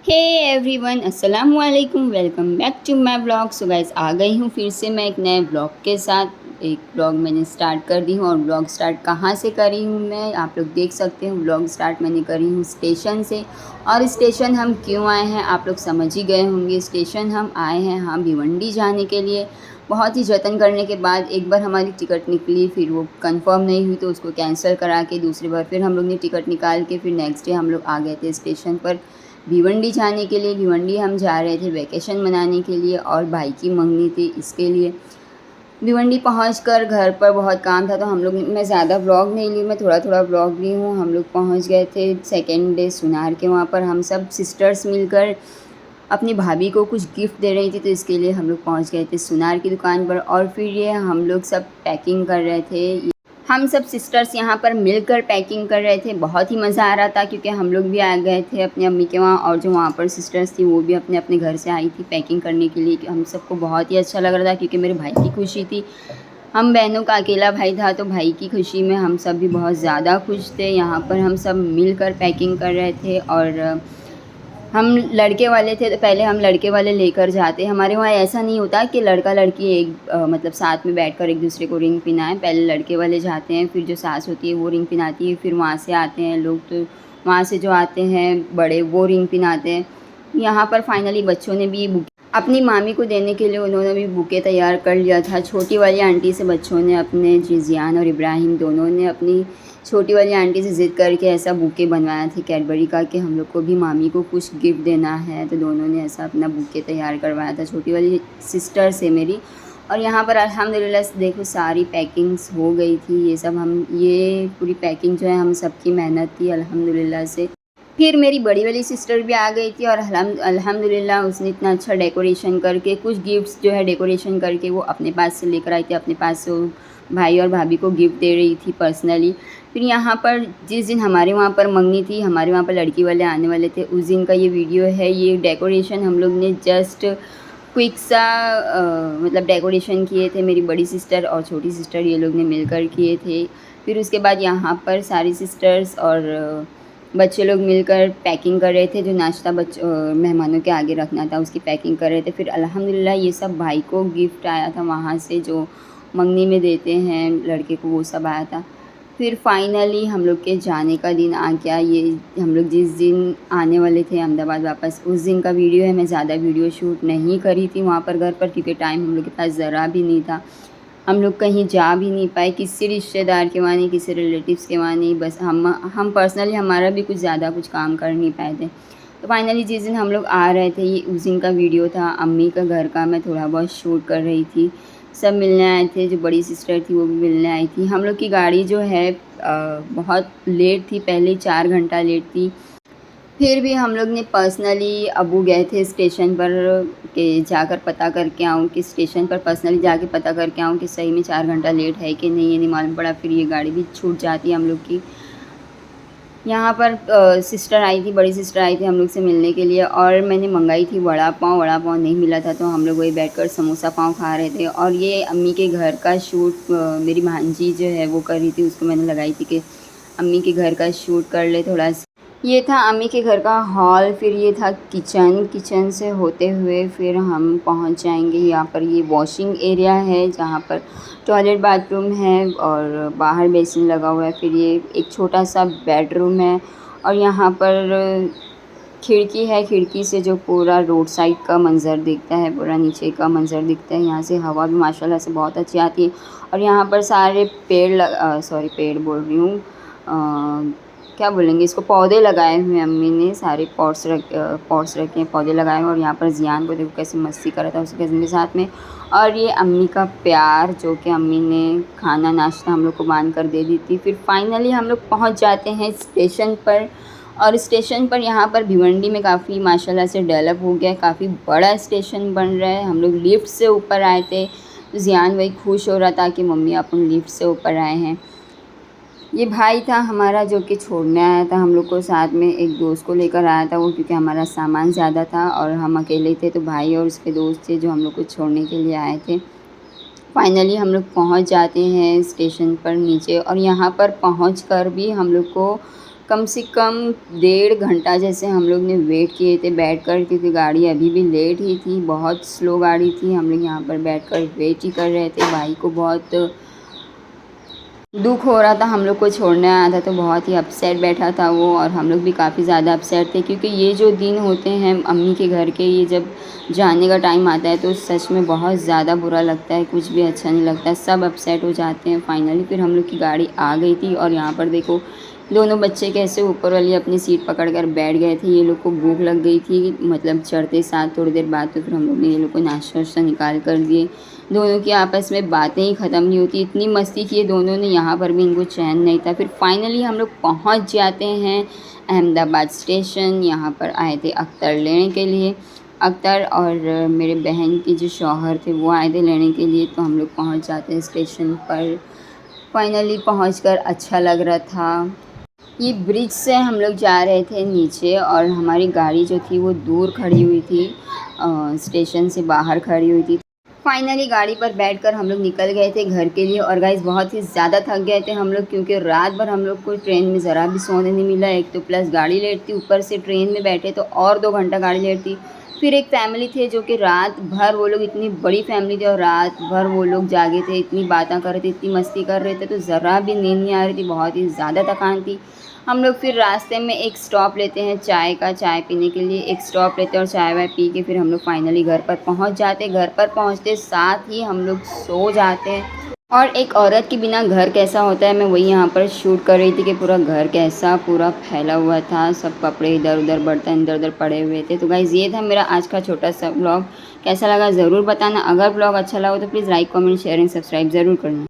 हे everyone, अस्सलाम वालेकुम। Welcome back to my blog. So guys, आ गई हूँ फिर से मैं एक नए ब्लॉग के साथ। एक ब्लॉग मैंने स्टार्ट कर दी हूँ और ब्लॉग स्टार्ट कहाँ से करी हूँ मैं, आप लोग देख सकते हो। ब्लॉग स्टार्ट मैंने करी हूँ स्टेशन से। और स्टेशन हम क्यों आए हैं आप लोग समझ ही गए होंगे। स्टेशन हम आए हैं भिवंडी जाने के लिए। बहुत ही जतन करने के बाद एक बार हमारी टिकट निकली, फिर वो कंफर्म नहीं हुई तो उसको कैंसिल करा के दूसरी बार फिर हम लोग ने टिकट निकाल के फिर नेक्स्ट डे हम लोग आ गए थे स्टेशन पर भिवंडी जाने के लिए। भिवंडी हम जा रहे थे वैकेशन मनाने के लिए और भाई की मंगनी थी इसके लिए। भिवंडी पहुंचकर घर पर बहुत काम था तो हम लोग मैं ज़्यादा व्लॉग नहीं ली, मैं थोड़ा थोड़ा व्लॉग ली हूँ। हम लोग पहुंच गए थे सेकेंड डे सुनार के। वहाँ पर हम सब सिस्टर्स मिलकर अपनी भाभी को कुछ गिफ्ट दे रही थी तो इसके लिए हम लोग पहुँच गए थे सुनार की दुकान पर। और फिर ये हम लोग सब पैकिंग कर रहे थे। हम सब सिस्टर्स यहाँ पर मिलकर पैकिंग कर रहे थे। बहुत ही मज़ा आ रहा था क्योंकि हम लोग भी आ गए थे अपनी अम्मी के वहाँ और जो वहाँ पर सिस्टर्स थी वो भी अपने अपने घर से आई थी पैकिंग करने के लिए। हम सबको बहुत ही अच्छा लग रहा था क्योंकि मेरे भाई की खुशी थी। हम बहनों का अकेला भाई था तो भाई की खुशी में हम सब भी बहुत ज़्यादा खुश थे। यहाँ पर हम सब मिलकर पैकिंग कर रहे थे और हम लड़के वाले थे तो पहले हम लड़के वाले लेकर जाते। हमारे वहाँ ऐसा नहीं होता कि लड़का लड़की एक मतलब साथ में बैठकर एक दूसरे को रिंग पिनाएं। पहले लड़के वाले जाते हैं, फिर जो सास होती है वो रिंग पिनाती है, फिर वहाँ से आते हैं लोग तो वहाँ से जो आते हैं बड़े वो रिंग पिनाते हैं। यहाँ पर फाइनली बच्चों ने भी अपनी मामी को देने के लिए उन्होंने भी बुके तैयार कर लिया था। छोटी वाली आंटी से बच्चों ने अपने जियान और इब्राहिम दोनों ने अपनी छोटी वाली आंटी से ज़िद करके ऐसा बुके बनवाया था कैडबरी का कि हम लोग को भी मामी को कुछ गिफ्ट देना है, तो दोनों ने ऐसा अपना बुके तैयार करवाया था। छोटी वाली सिस्टर से मेरी। और यहाँ पर अल्हम्दुलिल्लाह देखो सारी पैकिंग्स हो गई थी। ये सब हम ये पूरी पैकिंग जो है हम सबकी मेहनत थी अल्हम्दुलिल्लाह से। फिर मेरी बड़ी वाली सिस्टर भी आ गई थी और अल्हम्दुलिल्लाह उसने इतना अच्छा डेकोरेशन करके कुछ गिफ्ट्स जो है डेकोरेशन करके वो अपने पास से लेकर आई थी। अपने पास से वो भाई और भाभी को गिफ्ट दे रही थी पर्सनली। फिर यहाँ पर जिस दिन हमारे वहाँ पर मंगनी थी, हमारे वहाँ पर लड़की वाले आने वाले थे, उस दिन का ये वीडियो है। ये डेकोरेशन हम लोग ने जस्ट क्विक सा मतलब डेकोरेशन किए थे। मेरी बड़ी सिस्टर और छोटी सिस्टर ये लोग ने मिलकर किए थे। फिर उसके बाद यहाँ पर सारी सिस्टर्स और बच्चे लोग मिलकर पैकिंग कर रहे थे। जो नाश्ता मेहमानों के आगे रखना था उसकी पैकिंग कर रहे थे। फिर अल्हम्दुलिल्लाह ये सब भाई को गिफ्ट आया था वहाँ से जो मंगनी में देते हैं लड़के को, वो सब आया था। फिर फाइनली हम लोग के जाने का दिन आ गया। ये हम लोग जिस दिन आने वाले थे अहमदाबाद वापस, उस दिन का वीडियो है। मैं ज़्यादा वीडियो शूट नहीं करी थी वहाँ पर घर पर क्योंकि टाइम हम लोग के पास ज़रा भी नहीं था। हम लोग कहीं जा भी नहीं पाए, किसी रिश्तेदार के वहाँ नहीं, किसी रिलेटिव्स के वहाँ नहीं। बस हम पर्सनली हमारा भी कुछ ज़्यादा कुछ काम कर नहीं पाए थे। तो फाइनली जिस दिन हम लोग आ रहे थे ये उस दिन का वीडियो था। अम्मी का घर का मैं थोड़ा बहुत शूट कर रही थी। सब मिलने आए थे, जो बड़ी सिस्टर थी वो भी मिलने आई थी। हम लोग की गाड़ी जो है बहुत लेट थी, पहले 4 घंटा लेट थी। फिर भी हम लोग ने पर्सनली अबू गए थे स्टेशन पर कि जाकर पता करके आऊँ, कि स्टेशन पर पर्सनली जाके पता करके आऊँ कि सही में 4 घंटा लेट है कि नहीं। ये नहीं मालूम पड़ा, फिर ये गाड़ी भी छूट जाती हम लोग की। यहाँ पर सिस्टर आई थी, बड़ी सिस्टर आई थी हम लोग से मिलने के लिए और मैंने मंगाई थी वड़ा पाव। वड़ा पाव नहीं मिला था तो हम लोग वही बैठकर समोसा पाव खा रहे थे। और ये अम्मी के घर का शूट मेरी भांजी जो है वो कर रही थी, उसको मैंने लगाई थी कि अम्मी के घर का शूट कर ले थोड़ा सा। ये था अम्मी के घर का हॉल। फिर ये था किचन। किचन से होते हुए फिर हम पहुंच जाएंगे यहाँ पर। ये वॉशिंग एरिया है जहाँ पर टॉयलेट बाथरूम है और बाहर बेसिन लगा हुआ है। फिर ये एक छोटा सा बेडरूम है और यहाँ पर खिड़की है। खिड़की से जो पूरा रोड साइड का मंज़र दिखता है, पूरा नीचे का मंज़र दिखता है। यहाँ से हवा भी माशाल्लाह से बहुत अच्छी आती है। और यहाँ पर सारे पेड़ बोल रही हूँ, क्या बोलेंगे इसको, पौधे लगाए हुए हैं अम्मी ने। सारे पॉट्स रखे हैं, पौधे लगाए हुए हैं। और यहाँ पर जियान को देखो कैसे मस्ती कर रहा था उसके कज़न के साथ में। और ये अम्मी का प्यार जो कि अम्मी ने खाना नाश्ता हम लोग को बांध कर दे दी थी। फिर फाइनली हम लोग पहुँच जाते हैं स्टेशन पर। और स्टेशन पर यहाँ पर भिवंडी में काफ़ी माशाल्लाह से डेवलप हो गया है, काफ़ी बड़ा स्टेशन बन रहा है। हम लोग लिफ्ट से ऊपर आए थे तो जियान वही खुश हो रहा था कि मम्मी अपन लिफ्ट से ऊपर आए हैं। ये भाई था हमारा जो कि छोड़ने आया था हम लोग को, साथ में एक दोस्त को लेकर आया था वो, क्योंकि हमारा सामान ज़्यादा था और हम अकेले थे तो भाई और उसके दोस्त थे जो हम लोग को छोड़ने के लिए आए थे। फाइनली हम लोग पहुंच जाते हैं स्टेशन पर नीचे। और यहाँ पर पहुंचकर भी हम लोग को कम से कम 1.5 घंटा जैसे हम लोग ने वेट किए थे बैठकर, क्योंकि गाड़ी अभी भी लेट ही थी, बहुत स्लो गाड़ी थी। हम लोग यहाँ पर बैठकर वेट ही कर रहे थे। भाई को बहुत दुख हो रहा था, हम लोग को छोड़ने आया था, तो बहुत ही अपसेट बैठा था वो, और हम लोग भी काफ़ी ज़्यादा अपसेट थे, क्योंकि ये जो दिन होते हैं अम्मी के घर के, ये जब जाने का टाइम आता है तो सच में बहुत ज़्यादा बुरा लगता है, कुछ भी अच्छा नहीं लगता, सब अपसेट हो जाते हैं। फाइनली फिर हम लोग की गाड़ी आ गई थी, और यहाँ पर देखो दोनों बच्चे कैसे ऊपर वाली अपनी सीट पकड़ कर बैठ गए थे। ये लोग को भूख लग गई थी, मतलब चढ़ते साथ थोड़ी देर बाद, तो फिर हम लोग ने ये लोग को नाश्ता वाश्ता निकाल कर दिए। दोनों की आपस में बातें ही ख़त्म नहीं होती, इतनी मस्ती की दोनों ने, यहाँ पर भी इनको चैन नहीं था। फिर फाइनली हम लोग पहुँच जाते हैं अहमदाबाद स्टेशन। यहाँ पर आए थे अख्तर लेने के लिए, अख्तर और मेरे बहन के जो शौहर थे वो आए थे लेने के लिए। तो हम लोग पहुँच जाते हैं स्टेशन पर। फाइनली पहुँचकर अच्छा लग रहा था। ये ब्रिज से हम लोग जा रहे थे नीचे, और हमारी गाड़ी जो थी वो दूर खड़ी हुई थी, स्टेशन से बाहर खड़ी हुई थी। फाइनली गाड़ी पर बैठकर हम लोग निकल गए थे घर के लिए। और गाइस बहुत ही ज़्यादा थक गए थे हम लोग, क्योंकि रात भर हम लोग को ट्रेन में ज़रा भी सोने नहीं मिला। एक तो प्लस गाड़ी लेट थी, ऊपर से ट्रेन में बैठे तो और 2 घंटा गाड़ी लेट थी। फिर एक फैमिली थे जो कि रात भर, वो लोग इतनी बड़ी फैमिली थी और रात भर वो लोग जागे थे, इतनी बातें कर रहे थे, इतनी मस्ती कर रहे थे, तो ज़रा भी नींद नहीं आ रही थी, बहुत ही ज़्यादा थकान थी। हम लोग फिर रास्ते में एक स्टॉप लेते हैं चाय का, चाय पीने के लिए एक स्टॉप लेते हैं, और चाय वाय पी के फिर हम लोग फाइनली घर पर पहुंच जाते हैं। घर पर पहुंचते साथ ही हम लोग सो जाते हैं। और एक औरत के बिना घर कैसा होता है, मैं वही यहाँ पर शूट कर रही थी कि पूरा घर कैसा पूरा फैला हुआ था, सब कपड़े इधर उधर, बर्तन इधर उधर पड़े हुए थे। तो गाइज़ ये था मेरा आज का छोटा सा ब्लॉग, कैसा लगा ज़रूर बताना। अगर ब्लॉग अच्छा लगा तो please like comment share and subscribe ज़रूर करना।